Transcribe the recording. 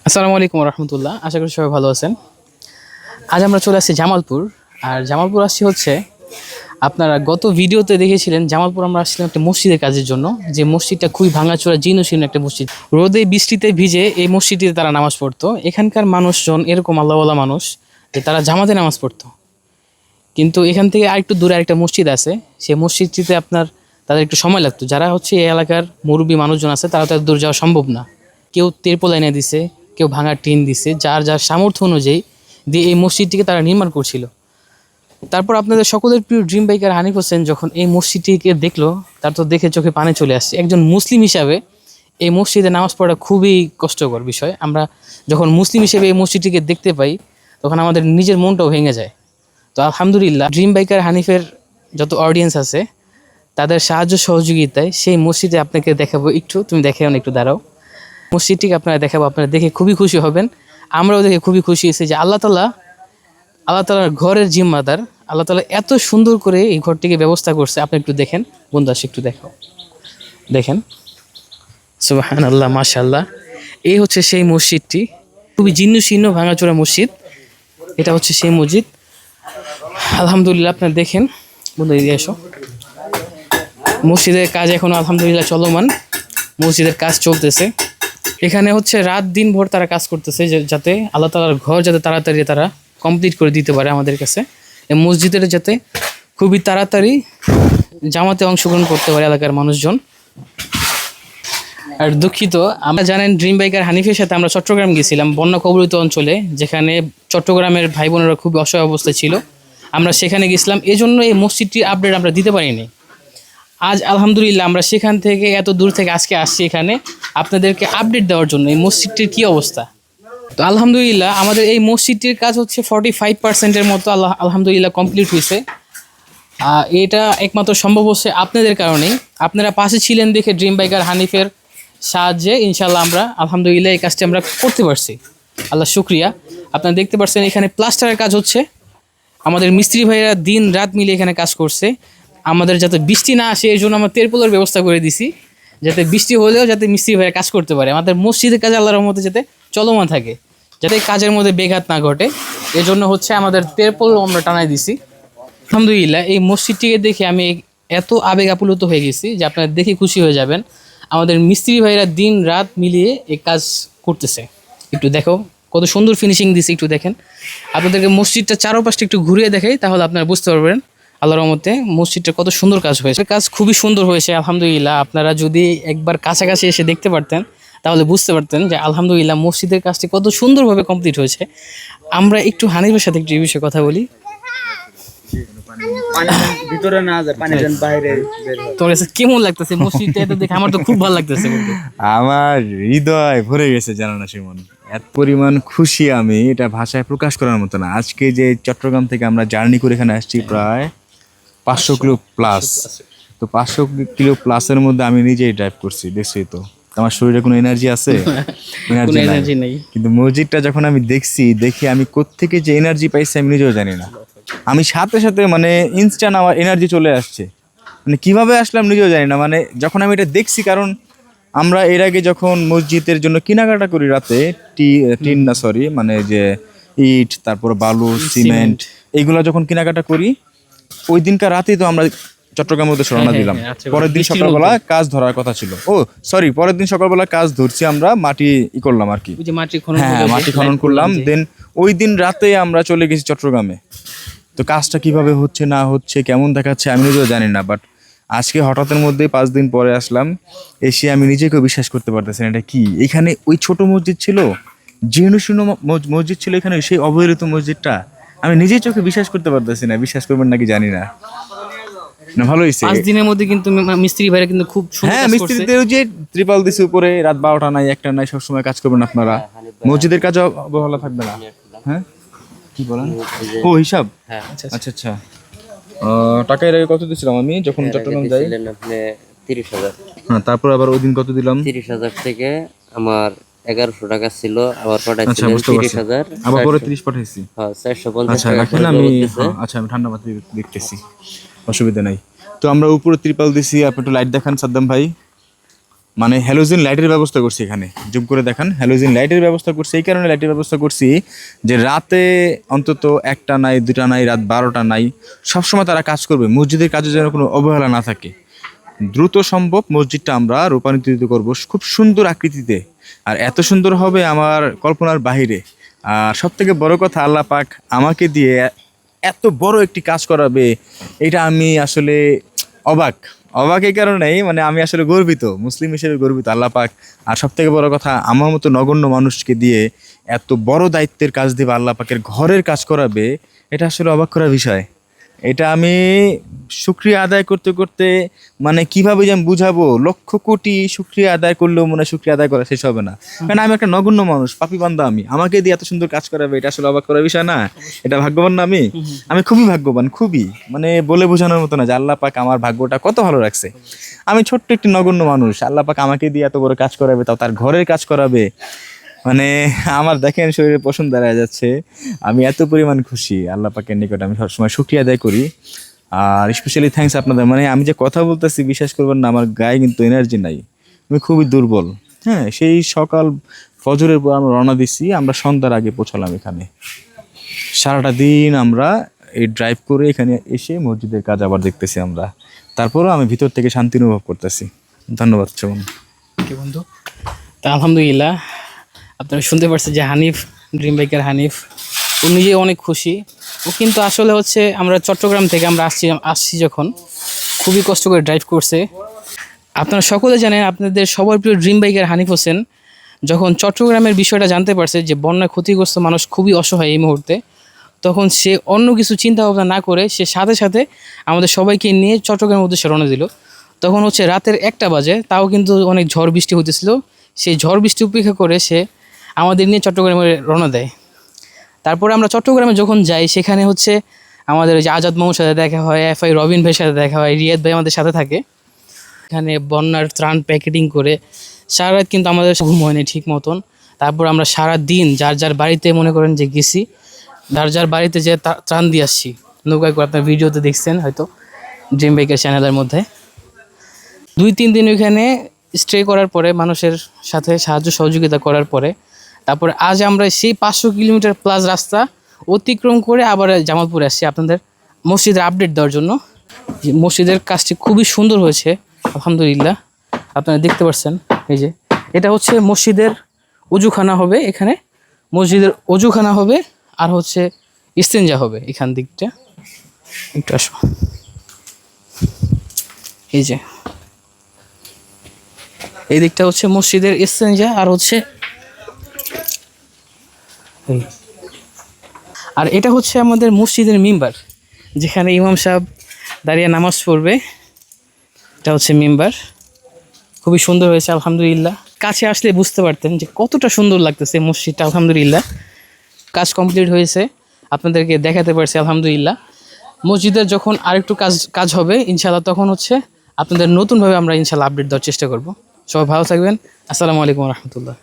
আসসালামু আলাইকুম রহমতুল্লাহ, আশা করি সবাই ভালো আছেন। আজ আমরা চলে আসছি জামালপুর। আর জামালপুর আসছি হচ্ছে, আপনারা গত ভিডিওতে দেখেছিলেন জামালপুর আমরা আসছিলাম একটা মসজিদের কাজের জন্য, যে মসজিদটা খুবই ভাঙাচোরা জীর্ণশীর্ণ একটা মসজিদ। রোদে বৃষ্টিতে ভিজে এই মসজিদটিতে তারা নামাজ পড়তো। এখানকার মানুষজন এরকম আল্লাহওয়ালা মানুষ যে তারা জামাতে নামাজ পড়তো। কিন্তু এখান থেকে আরেকটু দূরে আরেকটা মসজিদ আছে, সেই মসজিদটিতে তাদের একটু সময় লাগতো। যারা হচ্ছে এই এলাকার মুরব্বী মানুষজন আছে তারা তো এত দূর যাওয়া সম্ভব না। কেউ তেরপোল এনে দিছে, কেউ ভাঙা টিন দিছে, যার যার সামর্থ্য অনুযায়ী দিয়ে এই মসজিদটিকে তারা নির্মাণ করছিল। তারপর আপনাদের সকলের প্রিয় ড্রিম বাইকার হানিফ হোসেন যখন এই মসজিদটিকে দেখলো, তার তো দেখে চোখে পানি চলে আসছে। একজন মুসলিম হিসাবে এই মসজিদে নামাজ পড়া খুবই কষ্টকর বিষয়। আমরা যখন মুসলিম হিসেবে এই মসজিদটিকে দেখতে পাই তখন আমাদের নিজের মনটাও ভেঙে যায়। তো আলহামদুলিল্লাহ, ড্রিম বাইকার হানিফের যত অডিয়েন্স আছে তাদের সাহায্য সহযোগিতায় সেই মসজিদে আপনাকে দেখাবো। তুমি দেখে একটু দাঁড়াও। মসজিদটিকে আপনারা দেখাবো, আপনারা দেখে খুবই খুশি হবেন। আমরাও দেখে খুবই খুশি হয়েছি যে আল্লাহ তাআলার ঘরের জিম্মাদার আল্লাহ তাআলা এত সুন্দর করে এই ঘরটিকে ব্যবস্থা করছে। আপনি একটু দেখেন, বন্ধু আসে একটু দেখাও, দেখেন। সুবহানাল্লাহ, মাশাআল্লাহ। এই হচ্ছে সেই মসজিদটি, খুবই জীর্ণশীর্ণ ভাঙাচোরা মসজিদ। এটা হচ্ছে সেই মসজিদ। আলহামদুলিল্লাহ, আপনারা দেখেন। বন্ধু এদিকে এসো। মসজিদের কাজ এখন আলহামদুলিল্লাহ চলমান, মসজিদের কাজ চলতেছে। এখানে হচ্ছে রাত দিন ভোর তারা কাজ করতেছে যাতে আল্লাহ তাআলার ঘর যাতে তাড়াতাড়ি তারা কমপ্লিট করে দিতে পারে আমাদের কাছে। এই মসজিদের যাতে খুবই তাড়াতাড়ি জামাতে অংশগ্রহণ করতে পারে এলাকার মানুষজন। আর দুঃখিত, আমরা জানেন ড্রিম বাইকার হানিফের সাথে আমরা চট্টগ্রাম গেছিলাম, বন্যা কবলিত অঞ্চলে, যেখানে চট্টগ্রামের ভাই বোনেরা খুবই অসহায় অবস্থায় ছিল। আমরা সেখানে গেছিলাম, এজন্য এই মসজিদটির আপডেট আমরা দিতে পারিনি। আজ আলহামদুলিল্লাহ আমরা সেখান থেকে এত দূর থেকে আজকে আসছি এখানে আপনাদেরকে আপডেট দেওয়ার জন্য এই মসজিদটির কী অবস্থা। তো আলহামদুলিল্লাহ আমাদের এই মসজিদটির কাজ হচ্ছে 45%-এর মতো আলহামদুলিল্লাহ কমপ্লিট হয়েছে। এটা একমাত্র সম্ভব হচ্ছে আপনাদের কারণেই। আপনারা পাশে ছিলেন দেখে ড্রিম বাইকার হানিফের সাহায্যে ইনশাল্লাহ আমরা আলহামদুলিল্লাহ এই কাজটি আমরা করতে পারছি। আল্লাহ শুক্রিয়া। আপনারা দেখতে পাচ্ছেন এখানে প্লাস্টারের কাজ হচ্ছে। আমাদের মিস্ত্রি ভাইয়েরা দিন রাত মিলে এখানে কাজ করছে। আমাদের যাতে বৃষ্টি না আসে এই জন্য আমরা তেরপোলের ব্যবস্থা করে দিছি, যাতে বৃষ্টি হলেও যাতে মিস্ত্রি ভাইয়েরা কাজ করতে পারে। আমাদের মসজিদের কাজ আল্লাহর রহমতে যাতে চলমান থাকে, যাতে কাজের মধ্যে ব্যাঘাত না ঘটে, এজন্য হচ্ছে আমাদের তেরপোল আমরা টানাই দিছি। আলহামদুলিল্লাহ এই মসজিদটিকে দেখে আমি এত আবেগ আপ্লুত হয়ে গেছি যে আপনারা দেখে খুশি হয়ে যাবেন। আমাদের মিস্ত্রি ভাইরা দিন রাত মিলিয়ে এই কাজ করতেছে। একটু দেখো কত সুন্দর ফিনিশিং দিছে, একটু দেখেন। আপনাদেরকে মসজিদটা চারপাশটা একটু ঘুরিয়ে দেখাই, তাহলে আপনারা বুঝতে পারবেন আল্লাহর রহমতে মসজিদটা কত সুন্দর কাজ হয়েছে। কাজ খুবই সুন্দর হয়েছে আলহামদুলিল্লাহ। আপনারা যদি একবার কাছাকাছি এসে দেখতে পারতেন তাহলে বুঝতে পারতেন যে আলহামদুলিল্লাহ মসজিদের কাজটি কত সুন্দরভাবে কমপ্লিট হয়েছে। আমরা একটু হানিফের সাথে একটু এই বিষয়ে কথা বলি। ভিতরে না যায়, পানি যেন বাইরে বের হয়। তোর কাছে কেমন লাগতেছে মসজিদটা? এটা দেখে আমার তো খুব ভালো লাগতেছে। আমার হৃদয় ভরে গেছে, জানো না সুমন, এত পরিমাণ খুশি আমি এটা ভাষায় প্রকাশ করার মতো না। আজকে যে চট্টগ্রাম থেকে আমরা জার্নি করে এখানে আসছি প্রায় 500 কিলো প্লাস। তো 500 কিলো প্লাসের মধ্যে আমি নিজেই ড্রাইভ করছি, দেখছি তো আমার শরীরে কোনো এনার্জি আছে? এনার্জি নেই। কিন্তু মসজিদটা যখন আমি দেখি আমি কোত্থেকে যে এনার্জি পাইছি আমি নিজেও জানি না। আমি সাথে সাথে মানে ইনস্ট্যান্ট আমার এনার্জি চলে আসছে, মানে কিভাবে আসলাম নিজেও জানি না। মানে যখন আমি এটা দেখছি, কারণ আমরা এর আগে যখন মসজিদের জন্য কেনাকাটা করি রাতে, টিন না সরি মানে যে ইট, তারপর বালু, সিমেন্ট, এইগুলো যখন কেনাকাটা করি ওই দিনকার রাতেই তো আমরা চট্টগ্রামের মধ্যে রওনা দিলাম। পরের দিন সকালবেলা কাজ ধরার কথা ছিল। পরের দিন সকালবেলা কাজ ধরছি, আমরা মাটি করলাম আর কি। মাটি খনন করলাম। দেন ওই দিন রাতে আমরা চলে গেছি চট্টগ্রামে। তো কাজটা কিভাবে হচ্ছে না হচ্ছে, কেমন দেখাচ্ছে আমি নিজেও জানি না। বাট আজকে হঠাৎের মধ্যে 5 দিন পরে আসলাম, এসে আমি নিজেকেও বিশ্বাস করতে পারতেছি না এটা কি। এখানে ওই ছোট মসজিদ ছিল, জীর্ণশীর্ণ মসজিদ ছিল এখানে, সেই অবহেলিত মসজিদটা আমি নিজেই চোখে বিশ্বাস করতে পারতেছি না। বিশ্বাস করবেন নাকি জানি না। ভালো হয়েছে 5 দিনের মধ্যে কিন্তু মিস্ত্রি ভাইরা কিন্তু খুব সুন্দর কাজ করছে। মিস্ত্রিদের যে ত্রিপাল দিছে উপরে, রাত 12টা নাই 1টা নাই, সবসময় কাজ করবেন আপনারা। মসজিদের কাজও অবহেলা থাকবে না। হ্যাঁ কি বলেন? হিসাব? আচ্ছা আচ্ছা। টাকা এর আগে কত দিয়েছিলাম আমি যখন চট্টগ্রাম যাই? আপনি 30,000। হ্যাঁ, তারপর আবার ওই দিন কত দিলাম? 30,000 থেকে আমার 1100 টাকা ছিল, আবার পাঠাইছিলেন 30,000, আবার পরে 30 পাঠাইছি। হ্যাঁ 450 আচ্ছা টাকা। রাখেন, আমি আচ্ছা আমি ঠান্ডা মাথায় দেখতেছি, অসুবিধা নাই। তো আমরা উপরে ত্রিপাল দিছি। আপনি একটু লাইট দেখান সাদ্দাম ভাই। মানে হ্যালোজেন লাইটের ব্যবস্থা করছি এখানে, জুম করে দেখান, হ্যালোজেন লাইটের ব্যবস্থা করছি। এই কারণে লাইটের ব্যবস্থা করছি যে রাতে অন্তত 1টা নাই 2টা নাই রাত 12টা নাই সবসময় তারা কাজ করবে, মসজিদের কাজে যেন কোনো অবহেলা না থাকে। দ্রুত সম্ভব মসজিদটা আমরা রূপান্তরিত করব খুব সুন্দর আকৃতিতে, আর এত সুন্দর হবে আমার কল্পনার বাহিরে। আর সব থেকে বড় কথা, আল্লাহ পাক আমাকে দিয়ে এত বড় একটি কাজ করাবে, এটা আমি আসলে অবাক অবাক এই কারণেই, মানে আমি আসলে গর্বিত, মুসলিম হিসেবে গর্বিত আল্লাহ পাক। আর সব থেকে বড় কথা, আমার মতো নগণ্য মানুষকে দিয়ে এত বড় দায়িত্বের কাজ দেবে, আল্লাহ পাকের ঘরের কাজ করাবে, এটা আসলে অবাক করার বিষয়। এটা আমি শুকরিয়া আদায় করতে করতে মানে কিভাবে যে আমি বুঝাবো, লক্ষ কোটি শুকরিয়া আদায় করলেও মনে হয় শুকরিয়া আদায় করা শেষ হবে না। কারণ আমি একটা নগণ্য মানুষ, পাপী বান্দা, আমি আমাকে দিয়ে এত সুন্দর কাজ করাবে, এটা আসলে অবাক করার বিষয় না? এটা ভাগ্যবান না আমি খুবই ভাগ্যবান, খুবই, মানে বলে বোঝানোর মতো না যে আল্লাহ পাক আমার ভাগ্যটা কত ভালো রাখছে। আমি ছোট্ট একটি নগণ্য মানুষ, আল্লাহ পাক আমাকে দিয়ে এত বড় কাজ করাবে, তাও তার ঘরের কাজ করাবে, মানে আমার দেখেন শরীরে পশম দাঁড়ায় যাচ্ছে। আমি এত পরিমাণ খুশি, আল্লাহ পাকের নিকট আমি সবসময় শুকরিয়া আদায় করি। আর স্পেশালি থ্যাঙ্কস আপনাদের, মানে আমি যে কথা বলতেছি বিশ্বাস করবেন না, আমার গায়ে কিন্তু এনার্জি নাই, আমি খুবই দুর্বল। হ্যাঁ, সেই সকাল ফজরের পর আমরা রওনা দিচ্ছি, আমরা সন্ধ্যার আগে পৌঁছালাম এখানে। সারাটা দিন আমরা এই ড্রাইভ করে এখানে এসে মসজিদের কাজ আবার দেখতেছি আমরা, তারপরও আমি ভিতর থেকে শান্তি অনুভব করতেছি। ধন্যবাদ চমন। ওকে বন্ধু, তা আলহামদুলিল্লাহ আপনারা শুনতে পারছেন যে হানিফ, ড্রিম বাইকার হানিফ, ও নিজে অনেক খুশি। ও কিন্তু আসলে হচ্ছে আমরা চট্টগ্রাম থেকে আমরা আসছি যখন খুবই কষ্ট করে ড্রাইভ করছে। আপনারা সকলে জানেন, আপনাদের সবার প্রিয় ড্রিম বাইকার হানিফ হোসেন যখন চট্টগ্রামের বিষয়টা জানতে পারছে যে বন্যায় ক্ষতিগ্রস্ত মানুষ খুবই অসহায় এই মুহূর্তে, তখন সে অন্য কিছু চিন্তা ভাবনা না করে সে সাথে সাথে আমাদের সবাইকে নিয়ে চট্টগ্রামের উদ্দেশ্যে রওনা দিল। তখন হচ্ছে রাতের 1টা বাজে, তাও কিন্তু অনেক ঝড় বৃষ্টি হতেছিল। সেই ঝড় বৃষ্টি উপেক্ষা করে সে আমাদের নিয়ে চট্টগ্রামে রওনা দেয়। তারপরে আমরা চট্টগ্রামে যখন যাই, সেখানে হচ্ছে আমাদের যে আজাদ মামুর সাথে দেখা হয়, FI রবিন ভাইয়ের সাথে দেখা হয়, রিয়াদ ভাই আমাদের সাথে থাকে। এখানে বন্যার ত্রাণ প্যাকেটিং করে সারা রাত কিন্তু আমাদের ঘুম হয়নি ঠিক মতন। তারপর আমরা সারা দিন যার যার বাড়িতে মনে করেন যে গেছি, যার যার বাড়িতে যে ত্রাণ দিয়ে আসছি নৌকায় করে। আপনার ভিডিওতে দেখছেন হয়তো ড্রিম বাইকের চ্যানেলের মধ্যে। 2-3 দিন ওইখানে স্টে করার পরে, মানুষের সাথে সাহায্য সহযোগিতা করার পরে, তারপরে আজ আমরা সেই 500 কিলোমিটার প্লাস রাস্তা অতিক্রম করে আবার জামালপুরে আসছি আপনাদের মসজিদের আপডেট দেওয়ার জন্য। মসজিদের কাজটি খুবই সুন্দর হয়েছে আলহামদুলিল্লাহ, আপনারা দেখতে পাচ্ছেন। এই যে এটা হচ্ছে মসজিদের অজুখানা হবে, এখানে মসজিদের অজুখানা হবে, আর হচ্ছে ইস্তেঞ্জা হবে এখান দিকটা। একটু আসো, এই যে এই দিকটা হচ্ছে মসজিদের ইস্তেঞ্জা, আর হচ্ছে আর এটা হচ্ছে আমাদের মসজিদের মিম্বার, যেখানে ইমাম সাহেব দাঁড়িয়ে নামাজ পড়বে। এটা হচ্ছে মিম্বার, খুবই সুন্দর হয়েছে আলহামদুলিল্লাহ। কাছে আসলে বুঝতে পারতেন যে কতটা সুন্দর লাগতেছে মসজিদটা আলহামদুলিল্লাহ। কাজ কমপ্লিট হয়েছে, আপনাদেরকে দেখাতে পারছি আলহামদুলিল্লাহ। মসজিদের যখন আরেকটু কাজ হবে ইনশাআল্লাহ, তখন হচ্ছে আপনাদের নতুনভাবে আমরা ইনশাআল্লাহ আপডেট দেওয়ার চেষ্টা করব। সবাই ভালো থাকবেন। আসসালামু আলাইকুম রহমতুল্লাহ।